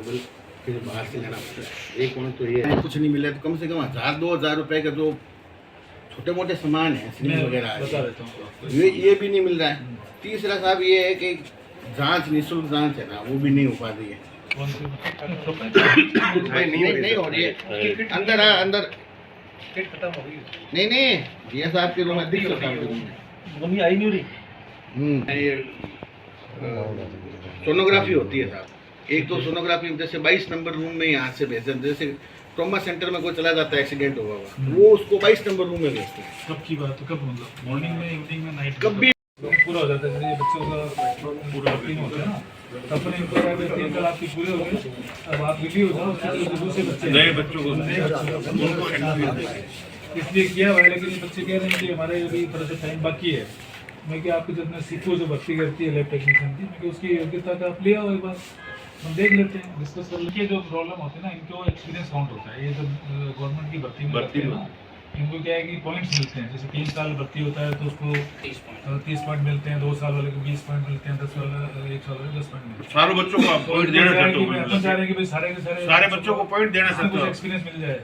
Cable फिर बाहर से लेना पड़ता है। एक पॉइंट तो ये है, कुछ नहीं मिला तो कम से कम 1000-2000 रुपए का जो छोटे मोटे सामान है, सिलिंडर वगैरह है, ये भी नहीं मिल रहा है। तीसरा साहब ये है कि जांच, निःशुल्क जांच है ना, वो भी नहीं हो पा रही है। नहीं हो रही है। अंदर है, अंदर खत्म हो गई। नहीं ये साहब के रूम अध्यक्ष साहब के रूम में मम्मी आई नहीं रही। ये सोनोग्राफी होती है साहब। एक तो सोनोग्राफी जैसे 22 नंबर रूम में यहाँ से भेजते हैं, जैसे ट्रॉमा सेंटर में कोई चला जाता है एक्सीडेंट हुआ हुआ, वो उसको 22 नंबर रूम में भेजते हैं। कब की बात है? कब मतलब मॉर्निंग में, इवनिंग में, नाइट कब भी पूरा हो जाता है। जैसे बच्चों का पूरा रूटीन होता है ना, अपने इनको 3 साल आपकी पूरे हो गए, अब आप रिलीव हो जाओ, दूसरे बच्चे नए बच्चों को इसलिए किया हुआ है। लेकिन ये बच्चे कह रहे हैं कि हमारे अभी थोड़ा सा टाइम बाकी है। मैं कि आपको जितना सीखो जो भर्ती करती है लैब टेक्नीशियन की, मैं कि उसकी योग्यता का आप ले आओ, एक बार हम देख लेते हैं, डिस्कस कर लेते हैं। जो प्रॉब्लम होती है ना, इनको एक्सपीरियंस काउंट होता है। ये जब गवर्नमेंट की भर्ती में ना, इनको क्या है कि पॉइंट्स मिलते हैं। जैसे 3 साल भर्ती होता है तो उसको 30 पॉइंट मिलते हैं, 2 साल वाले को 20 पॉइंट मिलते हैं, 10 वाले 1 साल वाले 10 पॉइंट मिलते हैं। सारे बच्चों को आप पॉइंट देना चाहते हो? हम चाह रहे हैं कि भाई सारे के सारे बच्चों को पॉइंट देना चाहते हो? एक्सपीरियंस मिल जाए,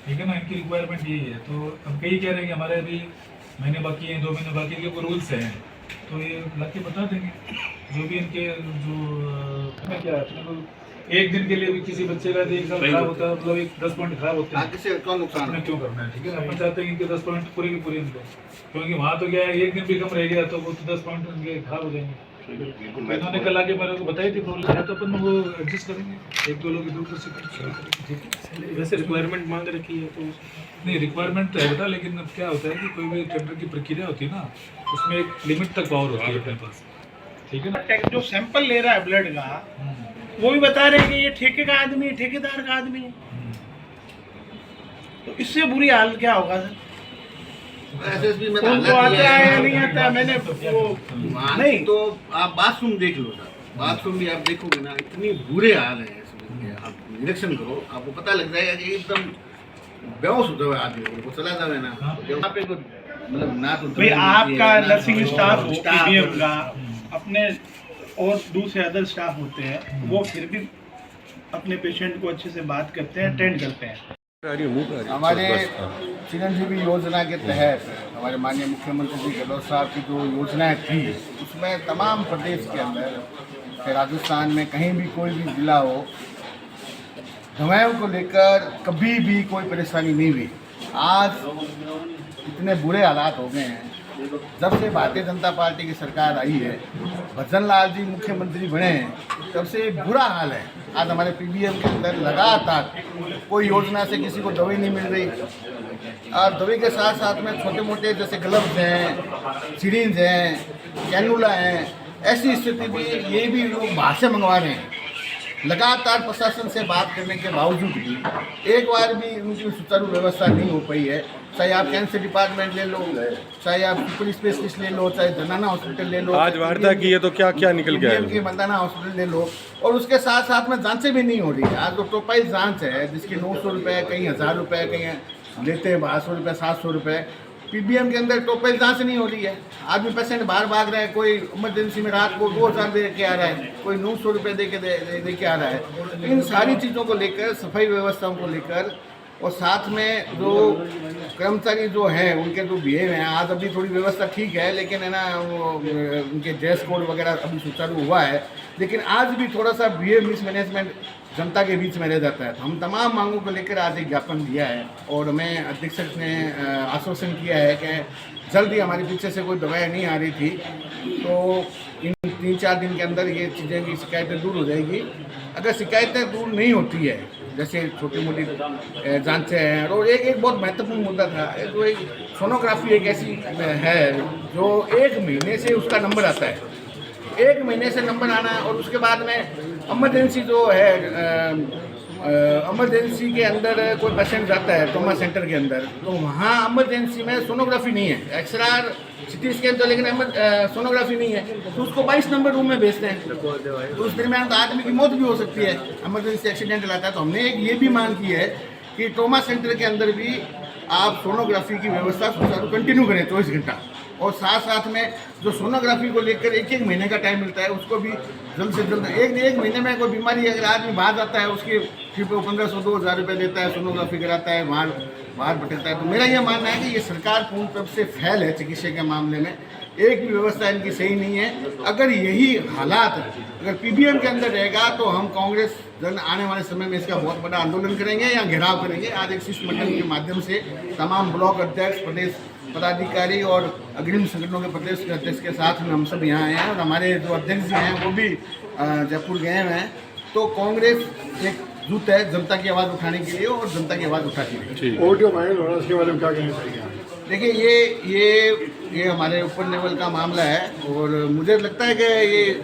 ठीक है ना। इनकी रिक्वायरमेंट यही है। तो हम कई कह रहे हैं कि हमारे अभी महीने बाकी हैं, 2 महीने बाकी के रूल्स हैं, तो ये लग के बता देंगे जो भी इनके जो क्या है। अपने को एक दिन के लिए भी किसी बच्चे का 1 साल खराब होता है, मतलब 10 पॉइंट खराब होते हैं, किसी का नुकसान अपने क्यों करना है, ठीक है ना। अपन चाहते हैं कि 10 पॉइंट पूरे के पूरे इनको, क्योंकि वहाँ तो क्या है, एक दिन भी कम रह गया तो वो तो 10 पॉइंट उनके खराब हो जाएंगे। इन्होंने कल आके मेरे को बताई थी प्रॉब्लम है, तो अपन वो एडजस्ट करेंगे, 1-2 लोग इधर उधर से, ठीक है। वैसे रिक्वायरमेंट मांग रखी है तो नहीं, रिक्वायरमेंट तो है बेटा, लेकिन अब क्या होता है कि कोई भी टेंडर की प्रक्रिया होती है ना, उसमें एक लिमिट तक पावर होती है अपने पास, ठीक है ना। जो सैंपल ले रहा है ब्लड का, वो भी बता रहे हैं कि ये ठेके का आदमी है, ठेकेदार का आदमी है, तो इससे बुरी हाल क्या होगा सर? एसएसबी में उनको आता है या नहीं आता? मैंने वो नहीं तो आप बाथरूम देख लो सर, बाथरूम भी आप देखोगे ना, इतनी बुरे हाल है इसमें। आप निरीक्षण करो, आपको पता लग जाएगा कि एकदम बेहोश हो जाए आदमी, उनको चला जाए ना, यहाँ पे मतलब ना तो भाई आपका नर्सिंग स्टाफ पीडीएम का अपने और दूसरे अदर स्टाफ होते हैं, वो फिर भी अपने पेशेंट को अच्छे से बात करते हैं, अटेंड करते हैं। हमारे चिरंजीवी योजना के तहत हमारे माननीय मुख्यमंत्री जी गहलोत साहब की जो योजनाएं थी, उसमें तमाम प्रदेश के अंदर, चाहे राजस्थान में कहीं भी कोई भी जिला हो, दवाओं को लेकर कभी भी कोई परेशानी नहीं हुई। आज इतने बुरे हालात हो गए हैं, जब से भारतीय जनता पार्टी की सरकार आई है, भजन लाल जी मुख्यमंत्री बने हैं, तब से बुरा हाल है। आज हमारे पीबीएम के अंदर लगातार कोई योजना से किसी को दवाई नहीं मिल रही, और दवाई के साथ साथ में छोटे मोटे जैसे ग्लव्स हैं, सिरिंज हैं, कैनुला हैं, ऐसी स्थिति भी ये भी लोग बाहर से मंगवा रहे हैं। लगातार प्रशासन से बात करने के बावजूद भी एक बार भी उनकी सुचारू व्यवस्था नहीं हो पाई है। चाहे आप कैंसर डिपार्टमेंट ले लो, चाहे आप सुपर स्पेशलिस्ट ले लो, चाहे जनाना हॉस्पिटल ले लो, आज वार्ता की है तो क्या क्या निकल गया है? मंदाना हॉस्पिटल ले लो, और उसके साथ साथ में जांचें भी नहीं हो रही है। आज तो प्रोफाइल जांच है जिसकी 900 रुपये, कहीं 1000 रुपये, कहीं लेते हैं 1200 रुपये, 700 रुपये। पीबीएम के अंदर प्रोफाइल जांच नहीं हो रही है। आदमी पेशेंट बाहर भाग रहा है, कोई इमरजेंसी में रात को 2000 दे के आ रहा है, कोई 900 रुपये दे के आ रहा है। इन सारी चीज़ों को लेकर, सफाई व्यवस्थाओं को लेकर, और साथ में जो कर्मचारी जो हैं उनके जो बिहेव हैं, आज अभी थोड़ी व्यवस्था ठीक है, लेकिन है ना उनके ड्रेस कोड वगैरह अभी सुचारू हुआ है, लेकिन आज भी थोड़ा सा बिहेव मिसमैनेजमेंट जनता के बीच में रह जाता है। तो हम तमाम मांगों को लेकर आज एक ज्ञापन दिया है, और हमें अधीक्षक ने आश्वासन किया है कि जल्दी हमारे पीछे से कोई दवाएं नहीं आ रही थी, तो इन 3-4 दिन के अंदर ये चीज़ें की शिकायतें दूर हो जाएगी। अगर शिकायतें दूर नहीं होती है, जैसे छोटी मोटी जांचें हैं, और एक बहुत महत्वपूर्ण मुद्दा था, जो एक सोनोग्राफी एक ऐसी है जो 1 महीने से उसका नंबर आता है, 1 महीने से नंबर आना, और उसके बाद में इमरजेंसी जो है, इमरजेंसी के अंदर कोई पेशेंट जाता है ट्रॉमा सेंटर के अंदर, तो वहाँ इमरजेंसी में सोनोग्राफी नहीं है, एक्सरे सिटी स्कैन तो, लेकिन सोनोग्राफी नहीं है, तो उसको 22 नंबर रूम में भेजते हैं। तो उस दरमियान तो आदमी की मौत भी हो सकती है, इमरजेंसी एक्सीडेंट लाता है। तो हमने एक ये भी मांग की है कि ट्रॉमा सेंटर के अंदर भी आप सोनोग्राफी की व्यवस्था सुचारू कंटिन्यू करें 24 घंटा, और साथ साथ में जो सोनोग्राफी को लेकर एक एक महीने का टाइम मिलता है उसको भी जल्द से जल्द एक महीने में कोई बीमारी अगर आदमी बाहर जाता है उसके फिर वो 1500-2000 रुपये देता है, सोनोग्राफी कराता है, बाहर भटकता है। तो मेरा ये मानना है कि ये सरकार पूर्ण रूप से फेल है चिकित्सा के मामले में, एक भी व्यवस्था इनकी सही नहीं है। अगर यही हालात अगर पीबीएम के अंदर रहेगा तो हम कांग्रेस जन आने वाले समय में इसका बहुत बड़ा आंदोलन करेंगे या घेराव करेंगे। आज एक शिष्टमंडल के माध्यम से तमाम ब्लॉक अध्यक्ष, प्रदेश पदाधिकारी और अग्रिम संगठनों के प्रदेश अध्यक्ष के साथ में हम सब यहाँ आए हैं और हमारे जो अध्यक्ष जी हैं वो भी जयपुर गए हुए हैं। तो कांग्रेस एक जुट है जनता की आवाज़ उठाने के लिए और जनता की आवाज़ उठाती है। ऑडियो वायरल हो रहा है, उसके बारे में क्या कहना चाहिए? देखिए ये हमारे ऊपर लेवल का मामला है और मुझे लगता है कि ये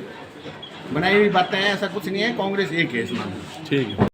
बनाई हुई बातें हैं, ऐसा कुछ नहीं है। कांग्रेस एक है इस मामले में। ठीक है।